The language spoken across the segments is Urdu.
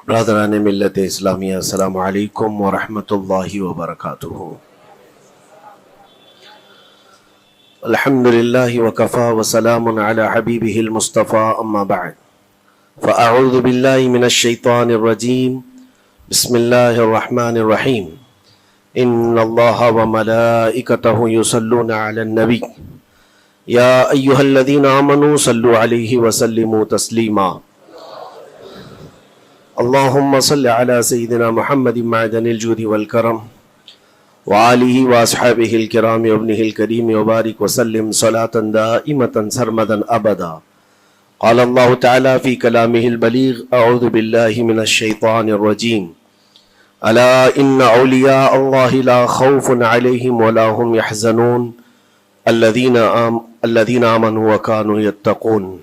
برادران ملت اسلامیہ، السلام علیکم ورحمۃ اللہ وبرکاتہ۔ الحمد للہ وکفا وسلام علی حبیبہ المصطفیٰ، اما بعد فاعوذ باللہ من الشیطان الرجیم، بسم اللہ الرحمن الرحیم۔ ان اللہ وملائکتہ یصلون علی النبی یا ایہا الذین آمنوا صلوا علیہ وسلموا تسلیما۔ اللہم صل علی سیدنا محمد معدن الجود والکرم وآلہ واصحابہ الکرام وابنہ الکریم وبارک وسلم صلاة دائمة سرمدا ابدا۔ قال اللہ تعالی فی کلامہ البلیغ، اعوذ باللہ من الشیطان الرجیم، الا ان اولیاء اللہ لا خوف علیہم ولا هم يحزنون الذین آمنوا وکانوا یتقون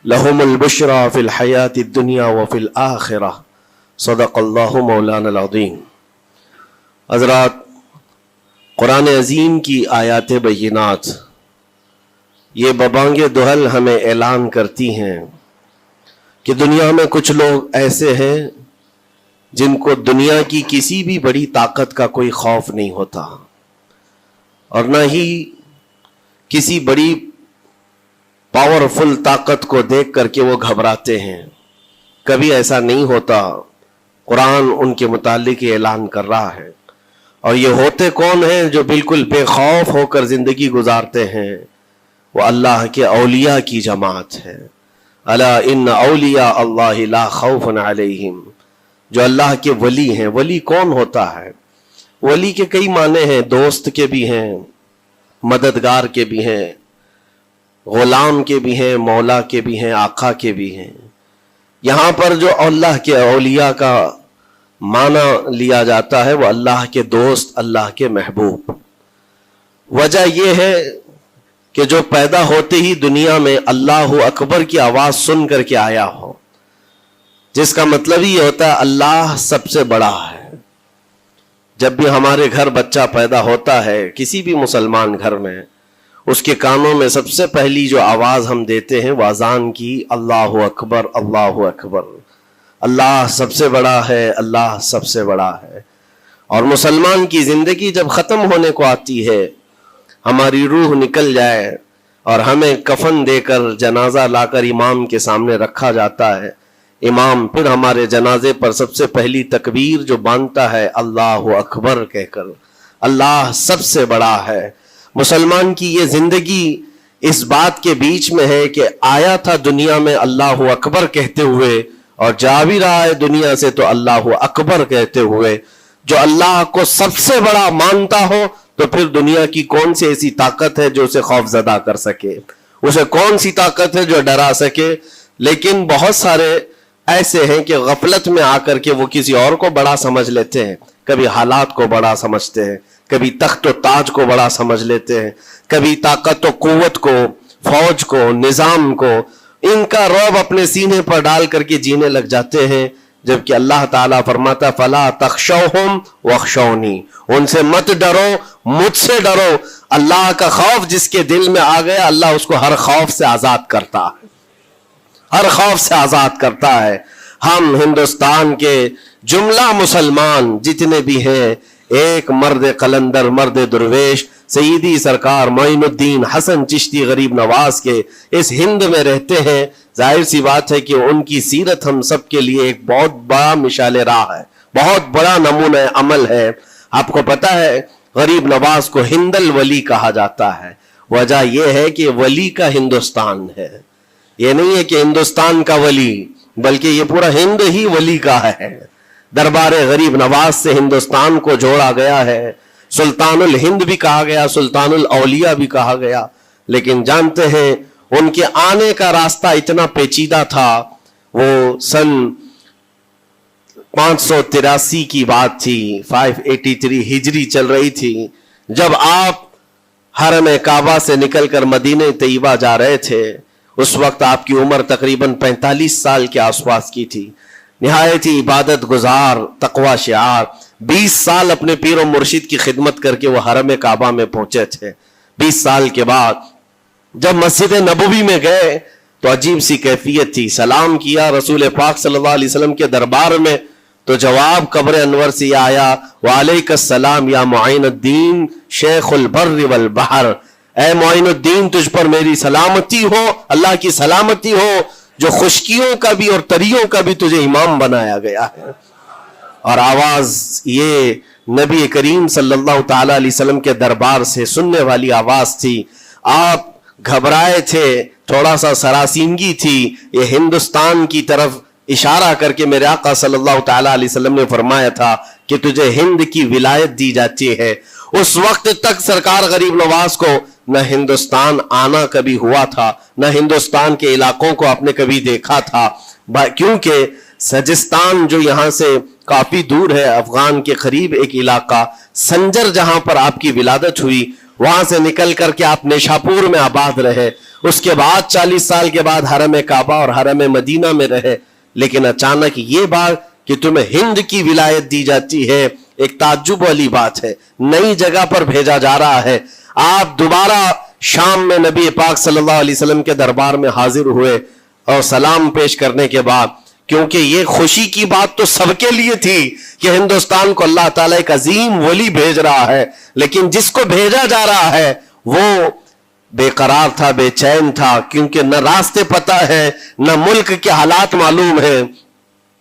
لهم البشرى فی الحیات الدنیا وفی الآخرہ، صدق اللہ مولانا العظیم۔ حضرات، قرآن عظیم کی آیات بینات یہ ببانگ دہل ہمیں اعلان کرتی ہیں کہ دنیا میں کچھ لوگ ایسے ہیں جن کو دنیا کی کسی بھی بڑی طاقت کا کوئی خوف نہیں ہوتا، اور نہ ہی کسی بڑی پاورفل طاقت کو دیکھ کر کے وہ گھبراتے ہیں۔ کبھی ایسا نہیں ہوتا۔ قرآن ان کے متعلق اعلان کر رہا ہے، اور یہ ہوتے کون ہیں جو بالکل بے خوف ہو کر زندگی گزارتے ہیں؟ وہ اللہ کے اولیاء کی جماعت ہے۔ الا ان اولیاء اللہ لا خوف علیہم، جو اللہ کے ولی ہیں۔ ولی کون ہوتا ہے؟ ولی کے کئی معنی ہیں، دوست کے بھی ہیں، مددگار کے بھی ہیں، غلام کے بھی ہیں، مولا کے بھی ہیں، آقا کے بھی ہیں۔ یہاں پر جو اللہ کے اولیاء کا معنی لیا جاتا ہے وہ اللہ کے دوست، اللہ کے محبوب۔ وجہ یہ ہے کہ جو پیدا ہوتے ہی دنیا میں اللہ اکبر کی آواز سن کر کے آیا ہو، جس کا مطلب یہ ہوتا ہے اللہ سب سے بڑا ہے۔ جب بھی ہمارے گھر بچہ پیدا ہوتا ہے، کسی بھی مسلمان گھر میں، اس کے کانوں میں سب سے پہلی جو آواز ہم دیتے ہیں وہ اذان کی، اللہ اکبر اللہ اکبر، اللہ سب سے بڑا ہے، اللہ سب سے بڑا ہے۔ اور مسلمان کی زندگی جب ختم ہونے کو آتی ہے، ہماری روح نکل جائے اور ہمیں کفن دے کر جنازہ لا کر امام کے سامنے رکھا جاتا ہے، امام پھر ہمارے جنازے پر سب سے پہلی تکبیر جو باندھتا ہے اللہ اکبر کہہ کر، اللہ سب سے بڑا ہے۔ مسلمان کی یہ زندگی اس بات کے بیچ میں ہے کہ آیا تھا دنیا میں اللہ اکبر کہتے ہوئے، اور جا بھی رہا ہے دنیا سے تو اللہ اکبر کہتے ہوئے۔ جو اللہ کو سب سے بڑا مانتا ہو تو پھر دنیا کی کون سی ایسی طاقت ہے جو اسے خوف زدہ کر سکے؟ اسے کون سی طاقت ہے جو ڈرا سکے؟ لیکن بہت سارے ایسے ہیں کہ غفلت میں آ کر کے وہ کسی اور کو بڑا سمجھ لیتے ہیں، کبھی حالات کو بڑا سمجھتے ہیں، کبھی تخت و تاج کو بڑا سمجھ لیتے ہیں، کبھی طاقت و قوت کو، فوج کو، نظام کو، ان کا رعب اپنے سینے پر ڈال کر کے جینے لگ جاتے ہیں، جبکہ اللہ تعالیٰ فرماتا فلا تخشوہم واخشونی، ان سے مت ڈرو، مجھ سے ڈرو۔ اللہ کا خوف جس کے دل میں آ گیا، اللہ اس کو ہر خوف سے آزاد کرتا ہے، ہر خوف سے آزاد کرتا ہے۔ ہم ہندوستان کے جملہ مسلمان جتنے بھی ہیں، ایک مرد قلندر، مرد درویش، سیدی سرکار معین الدین حسن چشتی غریب نواز کے اس ہند میں رہتے ہیں۔ ظاہر سی بات ہے کہ ان کی سیرت ہم سب کے لیے ایک بہت بڑا مشعل راہ ہے، بہت بڑا نمونہ عمل ہے۔ آپ کو پتا ہے غریب نواز کو ہند الولی کہا جاتا ہے۔ وجہ یہ ہے کہ ولی کا ہندوستان ہے، یہ نہیں ہے کہ ہندوستان کا ولی، بلکہ یہ پورا ہند ہی ولی کا ہے۔ دربار غریب نواز سے ہندوستان کو جوڑا گیا ہے، سلطان الہند بھی کہا گیا، سلطان الاولیاء بھی کہا گیا۔ لیکن جانتے ہیں ان کے آنے کا راستہ اتنا پیچیدہ تھا۔ وہ سن 583 کی بات تھی، 583 ہجری چل رہی تھی، جب آپ حرم کعبہ سے نکل کر مدینہ طیبہ جا رہے تھے۔ اس وقت آپ کی عمر تقریباً 45 سال کے آس پاس کی تھی۔ نہایت ہی عبادت گزار، تقوی شعار، 20 سال اپنے پیر و مرشد کی خدمت کر کے وہ حرم کعبہ میں پہنچے تھے۔ 20 سال کے بعد جب مسجد نبوی میں گئے تو عجیب سی کیفیت تھی. سلام کیا رسول پاک صلی اللہ علیہ وسلم کے دربار میں تو جواب قبر انور سے یہ آیا وعلیک السلام یا معین الدین شیخ البر والبحر. اے معین الدین تجھ پر میری سلامتی ہو, اللہ کی سلامتی ہو جو خشکیوں کا بھی اور تریوں کا بھی تجھے امام بنایا گیا ہے. اور آواز یہ نبی کریم صلی اللہ تعالی علیہ وسلم کے دربار سے سننے والی آواز تھی. آپ گھبرائے تھے, تھوڑا سا سراسیمگی تھی. یہ ہندوستان کی طرف اشارہ کر کے میرے آقا صلی اللہ تعالی علیہ وسلم نے فرمایا تھا کہ تجھے ہند کی ولایت دی جاتی ہے. اس وقت تک سرکار غریب نواز کو نہ ہندوستان آنا کبھی ہوا تھا, نہ ہندوستان کے علاقوں کو آپ نے کبھی دیکھا تھا, کیونکہ سجستان جو یہاں سے کافی دور ہے, افغان کے قریب ایک علاقہ سنجر جہاں پر آپ کی ولادت ہوئی, وہاں سے نکل کر کے آپ نیشاپور میں آباد رہے. اس کے بعد 40 سال کے بعد حرم کعبہ اور حرم مدینہ میں رہے. لیکن اچانک یہ بات کہ تمہیں ہند کی ولایت دی جاتی ہے ایک تعجب والی بات ہے. نئی جگہ پر بھیجا جا رہا ہے. آپ دوبارہ شام میں نبی پاک صلی اللہ علیہ وسلم کے دربار میں حاضر ہوئے اور سلام پیش کرنے کے بعد, کیونکہ یہ خوشی کی بات تو سب کے لیے تھی کہ ہندوستان کو اللہ تعالیٰ ایک عظیم ولی بھیج رہا ہے, لیکن جس کو بھیجا جا رہا ہے وہ بے قرار تھا, بے چین تھا, کیونکہ نہ راستے پتہ ہے نہ ملک کے حالات معلوم ہے.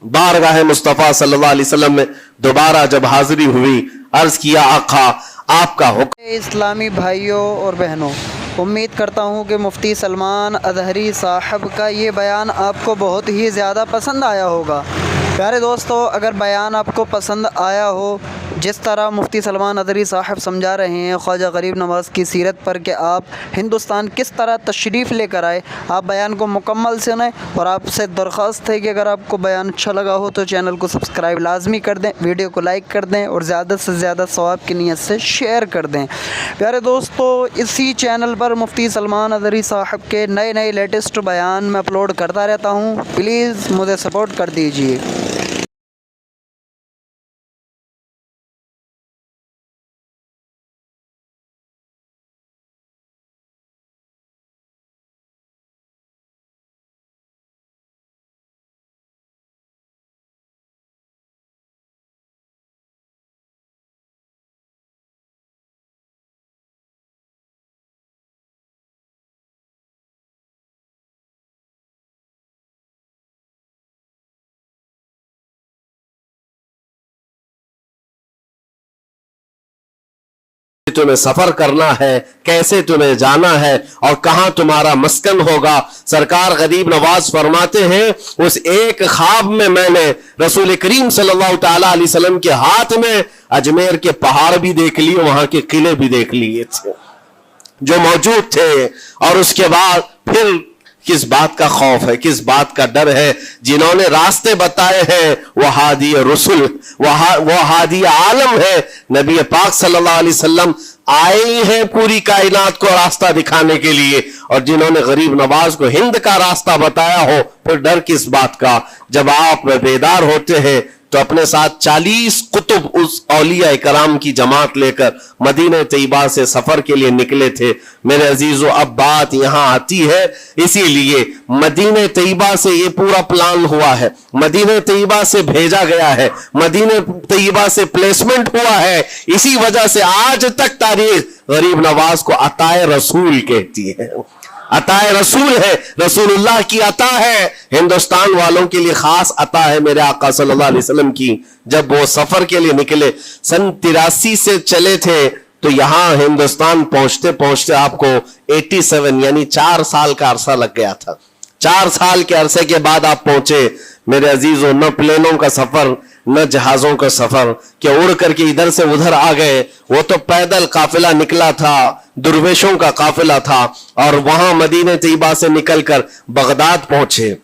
بارگاہ مصطفیٰ صلی اللہ علیہ وسلم میں دوبارہ جب حاضری ہوئی, عرض کیا آقا آپ کا حکم. اسلامی بھائیوں اور بہنوں, امید کرتا ہوں کہ مفتی سلمان اظہری صاحب کا یہ بیان آپ کو بہت ہی زیادہ پسند آیا ہوگا. پیارے دوستو, اگر بیان آپ کو پسند آیا ہو, جس طرح مفتی سلمان اظہری صاحب سمجھا رہے ہیں خواجہ غریب نواز کی سیرت پر کہ آپ ہندوستان کس طرح تشریف لے کر آئے, آپ بیان کو مکمل سنیں. اور آپ سے درخواست ہے کہ اگر آپ کو بیان اچھا لگا ہو تو چینل کو سبسکرائب لازمی کر دیں, ویڈیو کو لائک کر دیں اور زیادہ سے زیادہ ثواب کی نیت سے شیئر کر دیں. پیارے دوستو, اسی چینل پر مفتی سلمان اظہری صاحب کے نئے لیٹسٹ بیان میں اپلوڈ کرتا رہتا ہوں. پلیز مجھے سپورٹ کر دیجیے. تمہیں سفر کرنا ہے, کیسے تمہیں جانا ہے اور کہاں تمہارا مسکن ہوگا. سرکار غریب نواز فرماتے ہیں اس ایک خواب میں میں نے رسول کریم صلی اللہ تعالی علیہ وسلم کے ہاتھ میں اجمیر کے پہاڑ بھی دیکھ لیے, وہاں کے قلعے بھی دیکھ لیے تھے جو موجود تھے. اور اس کے بعد پھر کس بات کا خوف ہے, کس بات کا ڈر ہے؟ جنہوں نے راستے بتائے ہیں وہ ہادی رسول, وہ ہادی عالم ہے. نبی پاک صلی اللہ علیہ وسلم آئے ہیں پوری کائنات کو راستہ دکھانے کے لیے, اور جنہوں نے غریب نواز کو ہند کا راستہ بتایا ہو, پھر ڈر کس بات کا؟ جب آپ بیدار ہوتے ہیں تو اپنے ساتھ 40 قطب اس اولیاء کرام کی جماعت لے کر مدینہ طیبہ سے سفر کے لیے نکلے تھے. میرے عزیزو, اب بات یہاں آتی ہے, اسی لیے مدینہ طیبہ سے یہ پورا پلان ہوا ہے, مدینہ طیبہ سے بھیجا گیا ہے, مدینہ طیبہ سے پلیسمنٹ ہوا ہے. اسی وجہ سے آج تک تاریخ غریب نواز کو عطائے رسول کہتی ہے. عطائے رسول ہے, رسول اللہ کی عطا ہے, ہندوستان والوں کے لیے خاص عطا ہے میرے آقا صلی اللہ علیہ وسلم کی. جب وہ سفر کے لیے نکلے, سن 83 سے چلے تھے, تو یہاں ہندوستان پہنچتے پہنچتے آپ کو 87 یعنی 4 سال کا عرصہ لگ گیا تھا. 4 سال کے عرصے کے بعد آپ پہنچے. میرے عزیزوں, نہ پلینوں کا سفر نہ جہازوں کا سفر کہ اڑ کر کے ادھر سے ادھر آ گئے. وہ تو پیدل قافلہ نکلا تھا, درویشوں کا قافلہ تھا, اور وہاں مدینہ طیبہ سے نکل کر بغداد پہنچے.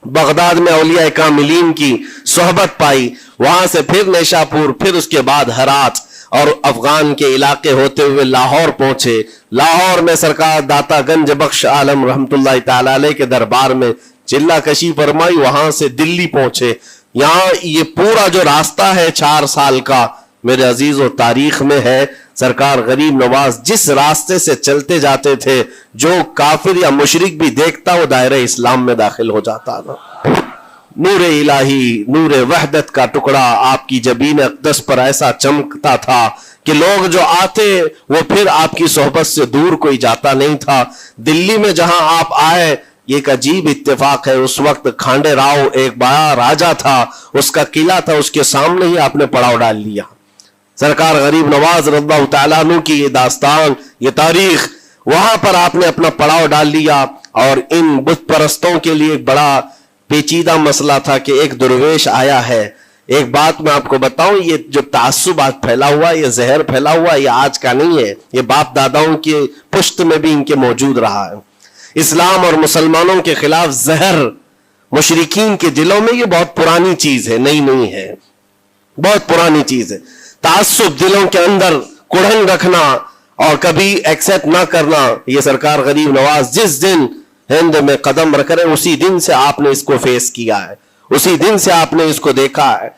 بغداد میں اولیاء کاملین کی صحبت پائی, وہاں سے پھر نیشاپور, پھر اس کے بعد ہرات, اور افغان کے علاقے ہوتے ہوئے لاہور پہنچے. لاہور میں سرکار داتا گنج بخش عالم رحمت اللہ تعالی علیہ کے دربار میں چلہ کشی فرمائی, وہاں سے دلی پہنچے. یہاں یہ پورا جو راستہ ہے 4 سال کا, میرے عزیزو تاریخ میں ہے سرکار غریب نواز جس راستے سے چلتے جاتے تھے جو کافر یا مشرک بھی دیکھتا وہ دائرہ اسلام میں داخل ہو جاتا نا. نور الہی نور وحدت کا ٹکڑا آپ کی جبین اقدس پر ایسا چمکتا تھا کہ لوگ جو آتے وہ پھر آپ کی صحبت سے دور کوئی جاتا نہیں تھا. دلی میں جہاں آپ آئے یہ ایک عجیب اتفاق ہے, اس وقت کھانڈے راؤ ایک بڑا راجا تھا, اس کا قلعہ تھا, اس کے سامنے ہی آپ نے پڑاؤ ڈال لیا. سرکار غریب نواز رضی اللہ تعالیٰ عنہ کی یہ داستان یہ تاریخ, وہاں پر آپ نے اپنا پڑاؤ ڈال لیا. اور ان بت پرستوں کے لیے ایک بڑا پیچیدہ مسئلہ تھا کہ ایک درویش آیا ہے. ایک بات میں آپ کو بتاؤں, یہ جو تعصب آج پھیلا ہوا یہ زہر پھیلا ہوا یہ آج کا نہیں ہے, یہ باپ داداؤں کے پشت میں بھی ان کے موجود رہا ہے. اسلام اور مسلمانوں کے خلاف زہر مشرکین کے دلوں میں یہ بہت پرانی چیز ہے, نئی نہیں ہے, بہت پرانی چیز ہے. تعصب دلوں کے اندر کڑھن رکھنا اور کبھی ایکسپٹ نہ کرنا, یہ سرکار غریب نواز جس دن ہند میں قدم رکھ رہے اسی دن سے آپ نے اس کو فیس کیا ہے, اسی دن سے آپ نے اس کو دیکھا ہے.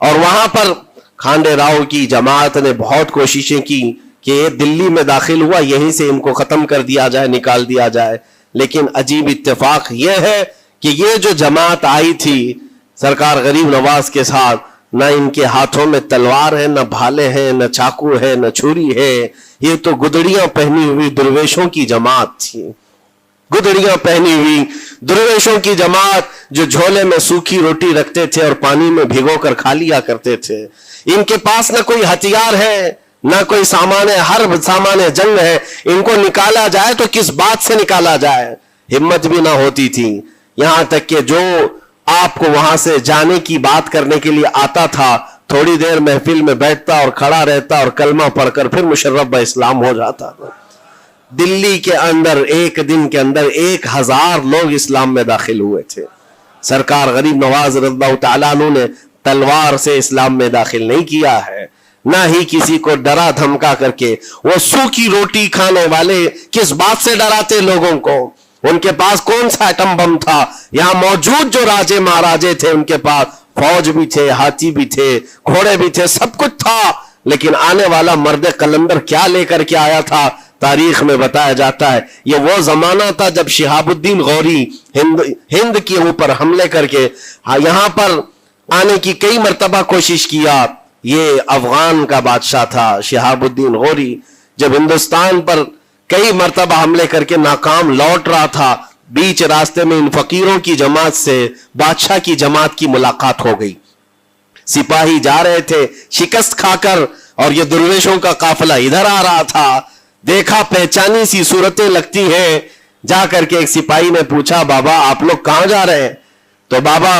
اور وہاں پر کھانڈے راؤ کی جماعت نے بہت کوششیں کی کہ یہ دلی میں داخل ہوا, یہیں سے ان کو ختم کر دیا جائے, نکال دیا جائے. لیکن عجیب اتفاق یہ ہے کہ یہ جو جماعت آئی تھی سرکار غریب نواز کے ساتھ, نہ ان کے ہاتھوں میں تلوار ہے, نہ بھالے ہیں, نہ چاقو ہے, نہ چھری ہے. یہ تو گدڑیاں پہنی ہوئی درویشوں کی جماعت تھی, گدڑیاں پہنی ہوئی درویشوں کی جماعت جو جھولے میں سوکھی روٹی رکھتے تھے اور پانی میں بھگو کر کھا لیا کرتے تھے. ان کے پاس نہ کوئی ہتھیار ہے, نہ کوئی سامان حرب سامان جنگ ہے. ان کو نکالا جائے تو کس بات سے نکالا جائے, ہمت بھی نہ ہوتی تھی. یہاں تک کہ جو آپ کو وہاں سے جانے کی بات کرنے کے لیے آتا تھا تھوڑی دیر محفل میں بیٹھتا اور کھڑا رہتا اور کلمہ پڑھ کر پھر مشرف با اسلام ہو جاتا. دلی کے اندر ایک دن کے اندر 1000 لوگ اسلام میں داخل ہوئے تھے. سرکار غریب نواز رضی اللہ تعالیٰ عنہ نے تلوار سے اسلام میں داخل نہیں کیا ہے, نہ ہی کسی کو ڈرا دھمکا کر کے. وہ سوکھی روٹی کھانے والے کس بات سے ڈراتے لوگوں کو, ان کے پاس کون سا ایٹم بم تھا؟ یہاں موجود جو راجے مہاراجے تھے ان کے پاس فوج بھی تھے, ہاتھی بھی تھے, گھوڑے بھی تھے, سب کچھ تھا. لیکن آنے والا مرد قلندر کیا لے کر کے آیا تھا تاریخ میں بتایا جاتا ہے. یہ وہ زمانہ تھا جب شہاب الدین غوری ہند کے اوپر حملے کر کے یہاں پر آنے کی کئی مرتبہ کوشش کیا. یہ افغان کا بادشاہ تھا شہاب الدین غوری, جب ہندوستان پر کئی مرتبہ حملے کر کے ناکام لوٹ رہا تھا, بیچ راستے میں ان فقیروں کی جماعت سے بادشاہ کی جماعت کی ملاقات ہو گئی. سپاہی جا رہے تھے شکست کھا کر اور یہ درویشوں کا قافلہ ادھر آ رہا تھا. دیکھا پہچانی سی صورتیں لگتی ہیں, جا کر کے ایک سپاہی نے پوچھا بابا آپ لوگ کہاں جا رہے ہیں؟ تو بابا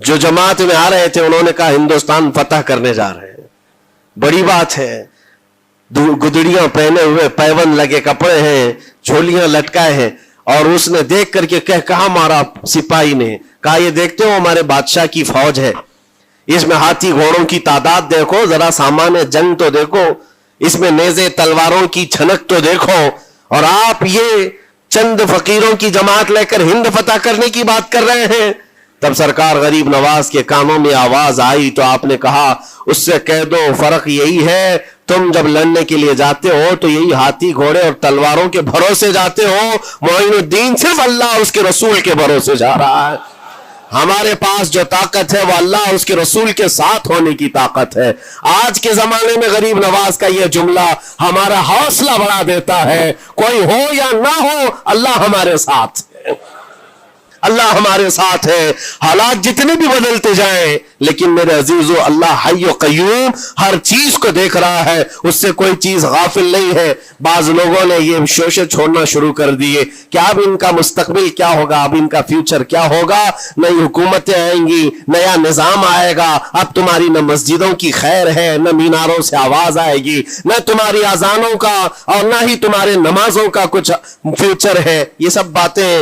جو جماعت میں آ رہے تھے انہوں نے کہا ہندوستان فتح کرنے جا رہے ہیں. بڑی بات ہے, گدڑیاں پہنے ہوئے, پیون لگے کپڑے ہیں, جھولیاں لٹکائے ہیں. اور اس نے دیکھ کر کے کہا مارا سپاہی نے, کہا یہ دیکھتے ہو ہمارے بادشاہ کی فوج ہے, اس میں ہاتھی گھوڑوں کی تعداد دیکھو, ذرا سامان جنگ تو دیکھو, اس میں نیزے تلواروں کی چھنک تو دیکھو, اور آپ یہ چند فقیروں کی جماعت لے کر ہند فتح کرنے کی بات کر رہے ہیں. تب سرکار غریب نواز کے کانوں میں آواز آئی تو آپ نے کہا اس سے کہہ دو فرق یہی ہے, تم جب لڑنے کے لیے جاتے ہو تو یہی ہاتھی گھوڑے اور تلواروں کے بھروسے جاتے ہو, معین الدین صرف اللہ اور اس کے رسول کے بھروسے جا رہا ہے. ہمارے پاس جو طاقت ہے وہ اللہ اور اس کے رسول کے ساتھ ہونے کی طاقت ہے. آج کے زمانے میں غریب نواز کا یہ جملہ ہمارا حوصلہ بڑھا دیتا ہے, کوئی ہو یا نہ ہو اللہ ہمارے ساتھ ہے, اللہ ہمارے ساتھ ہے. حالات جتنے بھی بدلتے جائیں لیکن میرے عزیزو اللہ حی و قیوم ہر چیز کو دیکھ رہا ہے, اس سے کوئی چیز غافل نہیں ہے. بعض لوگوں نے یہ شوشے چھوڑنا شروع کر دیے کہ اب ان کا مستقبل کیا ہوگا, اب ان کا فیوچر کیا ہوگا, نئی حکومتیں آئیں گی, نیا نظام آئے گا, اب تمہاری نہ مسجدوں کی خیر ہے, نہ میناروں سے آواز آئے گی, نہ تمہاری اذانوں کا اور نہ ہی تمہارے نمازوں کا کچھ فیوچر ہے. یہ سب باتیں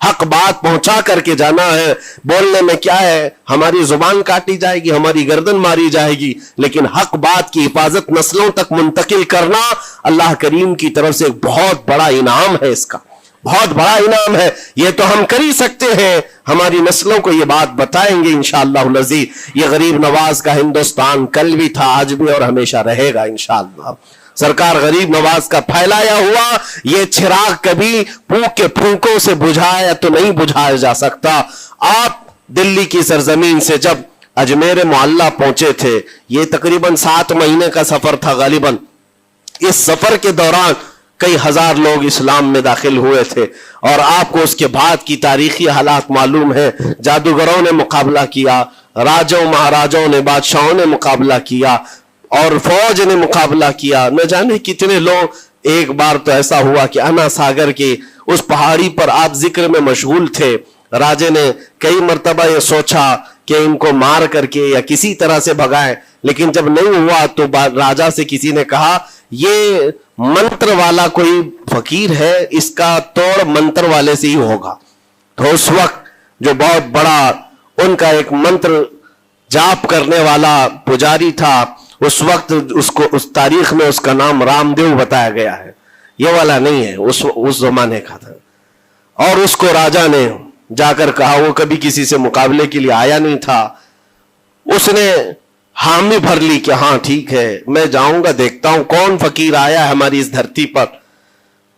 حق بات پہنچا کر کے جانا ہے. بولنے میں کیا ہے, ہماری زبان کاٹی جائے گی, ہماری گردن ماری جائے گی, لیکن حق بات کی حفاظت نسلوں تک منتقل کرنا اللہ کریم کی طرف سے ایک بہت بڑا انعام ہے. اس کا بہت بڑا انعام ہے. یہ تو ہم کر ہی سکتے ہیں, ہماری نسلوں کو یہ بات بتائیں گے انشاءاللہ العزیز. یہ غریب نواز کا ہندوستان کل بھی تھا, آج بھی اور ہمیشہ رہے گا انشاءاللہ. سرکار غریب نواز کا پھیلایا ہوا یہ چراغ کبھی پھونک کے پھونکوں سے بجھایا تو نہیں بجھایا جا سکتا. آپ دلی کی سرزمین سے جب اجمیر معلیٰ پہنچے تھے, یہ تقریباً 7 مہینے کا سفر تھا غالباً. اس سفر کے دوران کئی ہزار لوگ اسلام میں داخل ہوئے تھے, اور آپ کو اس کے بعد کی تاریخی حالات معلوم ہے. جادوگروں نے مقابلہ کیا, راجوں مہاراجوں نے, بادشاہوں نے مقابلہ کیا, اور فوج نے مقابلہ کیا, نہ جانے کتنے لوگ. ایک بار تو ایسا ہوا کہ انا ساگر کی اس پہاڑی پر آپ ذکر میں مشغول تھے. راجے نے کئی مرتبہ یہ سوچا کہ ان کو مار کر کے یا کسی طرح سے بھگائیں, لیکن جب نہیں ہوا تو راجا سے کسی نے کہا یہ منتر والا کوئی فقیر ہے, اس کا توڑ منتر والے سے ہی ہوگا. تو اس وقت جو بہت بڑا ان کا ایک منتر جاپ کرنے والا پجاری تھا, اس وقت اس تاریخ میں اس کا نام رام دیو بتایا گیا ہے, یہ والا نہیں ہے, اس زمانے کا تھا. اور اس کو راجا نے جا کر کہا, وہ کبھی کسی سے مقابلے کے لیے آیا نہیں تھا, اس نے حامی بھر لی کہ ہاں ٹھیک ہے, میں جاؤں گا, دیکھتا ہوں کون فقیر آیا ہے ہماری اس دھرتی پر,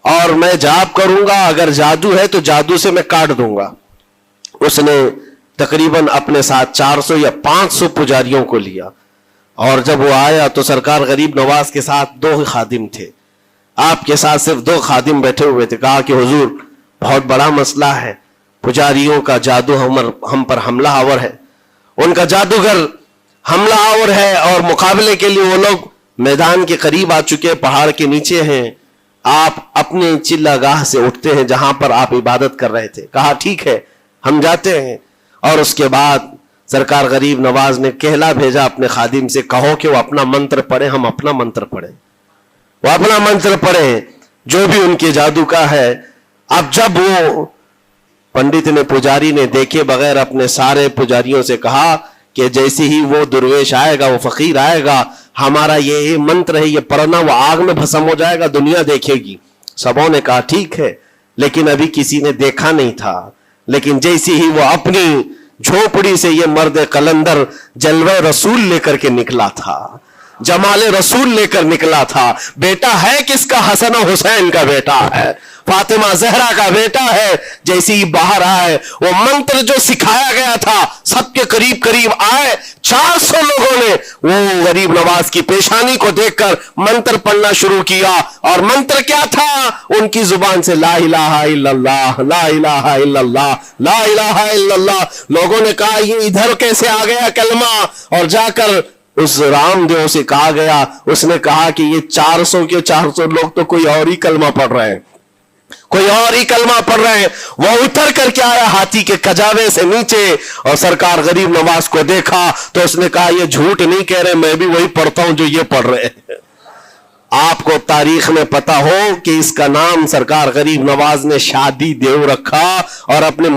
اور میں جاپ کروں گا, اگر جادو ہے تو جادو سے میں کاٹ دوں گا. اس نے تقریباً اپنے ساتھ 400 یا 500 پجاریوں کو لیا, اور جب وہ آیا تو سرکار غریب نواز کے ساتھ 2 خادم تھے, آپ کے ساتھ صرف 2 خادم بیٹھے ہوئے تھے. کہا کہ حضور بہت بڑا مسئلہ ہے, پجاریوں کا جادو ہم پر حملہ آور ہے, ان کا جادوگر حملہ آور ہے, اور مقابلے کے لیے وہ لوگ میدان کے قریب آ چکے, پہاڑ کے نیچے ہیں. آپ اپنے چلہ گاہ سے اٹھتے ہیں جہاں پر آپ عبادت کر رہے تھے. کہا ٹھیک ہے ہم جاتے ہیں. اور اس کے بعد سرکار غریب نواز نے کہلا بھیجا اپنے خادم سے, کہو کہ وہ اپنا منتر پڑھیں, ہم اپنا منتر پڑھیں. وہ اپنا منتر پڑھیں جو بھی ان کے جادو کا ہے. اب جب وہ پنڈت نے, پجاری نے دیکھے بغیر اپنے سارے پجاریوں سے کہا کہ جیسے ہی وہ درویش آئے گا, وہ فقیر آئے گا, ہمارا یہ منتر ہے, یہ پڑھنا, وہ آگ میں بھسم ہو جائے گا, دنیا دیکھے گی. سبوں نے کہا ٹھیک ہے, لیکن ابھی کسی نے دیکھا نہیں تھا. لیکن جیسے ہی وہ اپنی جھوپڑی سے یہ مرد قلندر جلوہ رسول لے کر کے نکلا تھا, جمال رسول لے کر نکلا تھا. بیٹا ہے کس کا؟ حسن و حسین کا بیٹا ہے, فاطمہ زہرا کا بیٹا ہے. جیسے ہی باہر آئے, وہ منتر جو سکھایا گیا تھا سب کے قریب قریب آئے. 400 لوگوں نے وہ غریب نواز کی پیشانی کو دیکھ کر منتر پڑھنا شروع کیا. اور منتر کیا تھا؟ ان کی زبان سے لا الہ الا اللہ, لا الہ الا اللہ, لا الہ الا اللہ. لوگوں نے کہا یہ ادھر کیسے آ گیا کلمہ؟ اور جا کر اس رام دیو سے کہا گیا, اس نے کہا کہ یہ 400 کے 400 لوگ تو کوئی اور ہی کلمہ پڑھ رہے ہیں, کوئی اور ہی کلمہ پڑھ رہے ہیں. وہ اتر کر کے آیا ہاتھی کے کجاوے سے نیچے, اور سرکار غریب نواز کو دیکھا تو اس نے کہا یہ جھوٹ نہیں کہہ رہے, میں بھی وہی پڑھتا ہوں جو یہ پڑھ رہے ہیں. آپ کو تاریخ میں پتا ہو کہ اس کا نام سرکار غریب نواز نے شادی دیو رکھا, اور اپنے